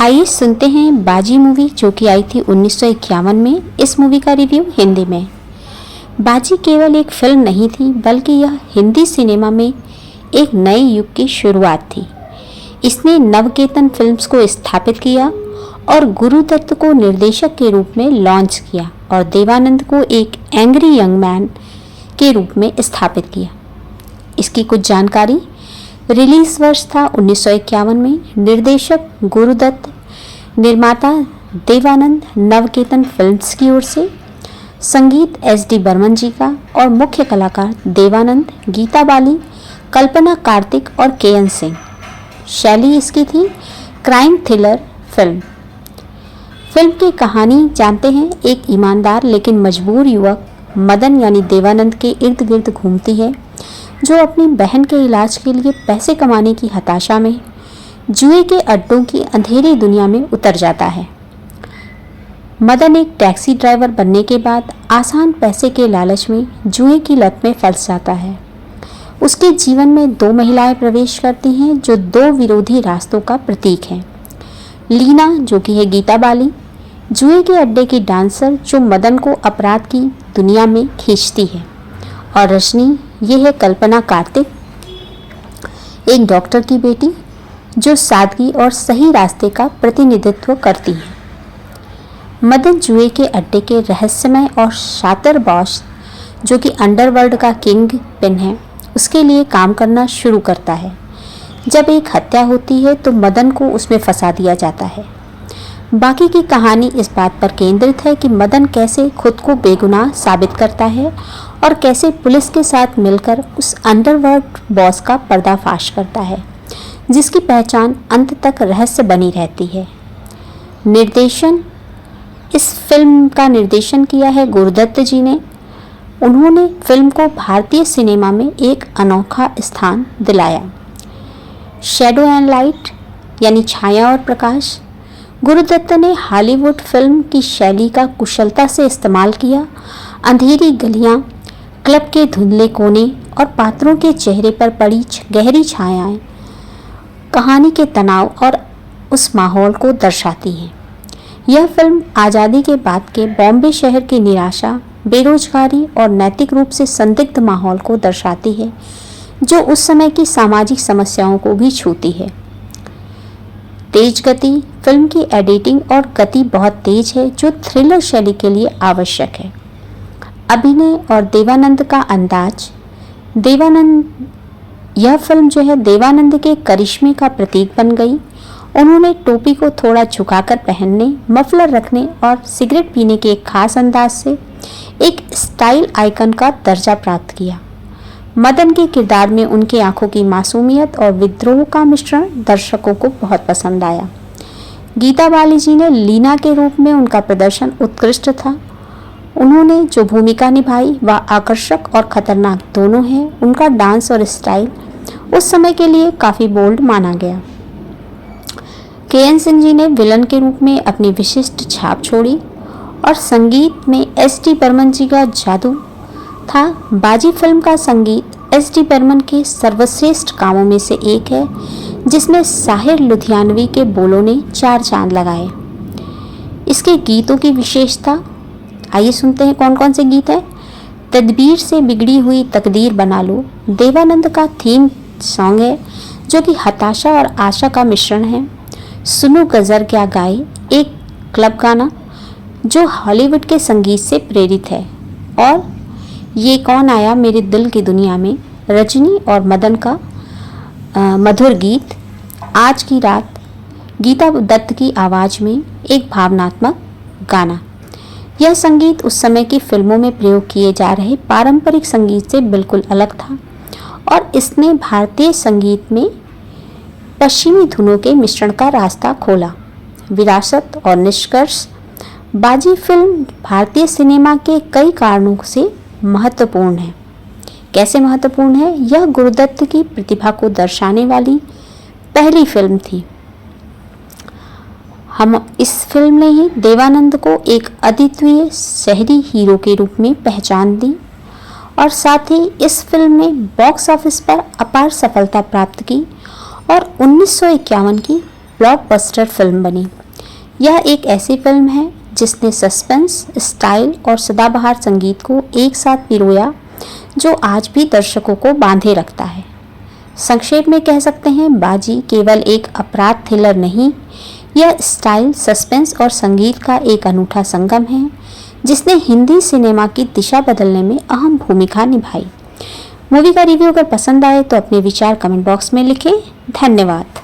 आइए सुनते हैं बाजी मूवी जो कि आई थी 1951 में। इस मूवी का रिव्यू हिंदी में। बाजी केवल एक फिल्म नहीं थी बल्कि यह हिंदी सिनेमा में एक नए युग की शुरुआत थी। इसने नवकेतन फिल्म्स को स्थापित किया और गुरुदत्त को निर्देशक के रूप में लॉन्च किया और देवानंद को एक एंग्री यंग मैन के रूप में स्थापित किया। इसकी कुछ जानकारी। रिलीज वर्ष था 1951 में। निर्देशक गुरुदत्त, निर्माता देवानंद, नवकेतन फिल्म्स की ओर से। संगीत एस.डी. बर्मन जी का और मुख्य कलाकार देवानंद, गीता बाली, कल्पना कार्तिक और के.एन. सिंह। शैली इसकी थी क्राइम थ्रिलर फिल्म। फिल्म की कहानी जानते हैं। एक ईमानदार लेकिन मजबूर युवक मदन यानी देवानंद के इर्द गिर्द घूमती है, जो अपनी बहन के इलाज के लिए पैसे कमाने की हताशा में जुए के अड्डों की अंधेरी दुनिया में उतर जाता है। मदन एक टैक्सी ड्राइवर बनने के बाद आसान पैसे के लालच में जुए की लत में फंस जाता है। उसके जीवन में दो महिलाएं प्रवेश करती हैं जो दो विरोधी रास्तों का प्रतीक हैं। लीना जो कि है गीता बाली, जुए के अड्डे की डांसर जो मदन को अपराध की दुनिया में खींचती है, और रजनी ये है कल्पना कार्तिक, एक डॉक्टर की बेटी जो सादगी और सही रास्ते का प्रतिनिधित्व करती है। मदन जुए के अड्डे के रहस्यमय और शातिर बॉस जो कि अंडरवर्ल्ड का किंग पिन है, उसके लिए काम करना शुरू करता है। जब एक हत्या होती है तो मदन को उसमें फंसा दिया जाता है। बाकी की कहानी इस बात पर केंद्रित है कि मदन कैसे खुद को बेगुनाह साबित करता है और कैसे पुलिस के साथ मिलकर उस अंडरवर्ल्ड बॉस का पर्दाफाश करता है, जिसकी पहचान अंत तक रहस्य बनी रहती है। निर्देशन। इस फिल्म का निर्देशन किया है गुरुदत्त जी ने। उन्होंने फिल्म को भारतीय सिनेमा में एक अनोखा स्थान दिलाया। शैडो एंड लाइट यानी छाया और प्रकाश। गुरुदत्त ने हॉलीवुड फिल्म की शैली का कुशलता से इस्तेमाल किया। अंधेरी गलियां, क्लब के धुंधले कोने और पात्रों के चेहरे पर पड़ी गहरी छायाएं कहानी के तनाव और उस माहौल को दर्शाती हैं। यह फिल्म आज़ादी के बाद के बॉम्बे शहर की निराशा, बेरोजगारी और नैतिक रूप से संदिग्ध माहौल को दर्शाती है, जो उस समय की सामाजिक समस्याओं को भी छूती है। तेज गति। फिल्म की एडिटिंग और गति बहुत तेज है, जो थ्रिलर शैली के लिए आवश्यक है। अभिनय और देवानंद का अंदाज। यह फिल्म जो है देवानंद के करिश्मे का प्रतीक बन गई। उन्होंने टोपी को थोड़ा झुकाकर पहनने, मफलर रखने और सिगरेट पीने के एक खास अंदाज से एक स्टाइल आइकन का दर्जा प्राप्त किया। मदन के किरदार में उनकी आंखों की मासूमियत और विद्रोह का मिश्रण दर्शकों को बहुत पसंद आया। गीता बाली जी ने लीना के रूप में उनका प्रदर्शन उत्कृष्ट था। उन्होंने जो भूमिका निभाई वह आकर्षक और खतरनाक दोनों है। उनका डांस और स्टाइल उस समय के लिए काफ़ी बोल्ड माना गया। के.एन. सिंह जी ने विलन के रूप में अपनी विशिष्ट छाप छोड़ी और संगीत में एस.डी. बर्मन जी का जादू था। बाजी फिल्म का संगीत एस.डी. बर्मन के सर्वश्रेष्ठ कामों में से एक है, जिसमें साहिर लुधियानवी के बोलों ने 4 चांद लगाए। इसके गीतों की विशेषता। आइए सुनते हैं कौन कौन से गीत हैं। तदबीर से बिगड़ी हुई तकदीर बना लो देवानंद का थीम सॉन्ग है, जो कि हताशा और आशा का मिश्रण है। सुनो गज़र क्या गाए, एक क्लब गाना जो हॉलीवुड के संगीत से प्रेरित है। और ये कौन आया मेरे दिल की दुनिया में, रजनी और मदन का मधुर गीत। आज की रात, गीता दत्त की आवाज़ में एक भावनात्मक गाना। यह संगीत उस समय की फिल्मों में प्रयोग किए जा रहे पारंपरिक संगीत से बिल्कुल अलग था और इसने भारतीय संगीत में पश्चिमी धुनों के मिश्रण का रास्ता खोला। विरासत और निष्कर्ष। बाजी फिल्म भारतीय सिनेमा के कई कारणों से महत्वपूर्ण है। कैसे महत्वपूर्ण है? यह गुरुदत्त की प्रतिभा को दर्शाने वाली पहली फिल्म थी। हम इस फिल्म ने ही देवानंद को एक अद्वितीय शहरी हीरो के रूप में पहचान दी और साथ ही इस फिल्म ने बॉक्स ऑफिस पर अपार सफलता प्राप्त की और 1951 की ब्लॉकबस्टर फिल्म बनी। यह एक ऐसी फिल्म है जिसने सस्पेंस, स्टाइल और सदाबहार संगीत को एक साथ पिरोया जो आज भी दर्शकों को बांधे रखता है। संक्षेप में कह सकते हैं, बाजी केवल एक अपराध थ्रिलर नहीं, यह स्टाइल, सस्पेंस और संगीत का एक अनूठा संगम है जिसने हिंदी सिनेमा की दिशा बदलने में अहम भूमिका निभाई। मूवी का रिव्यू अगर पसंद आए तो अपने विचार कमेंट बॉक्स में लिखें। धन्यवाद।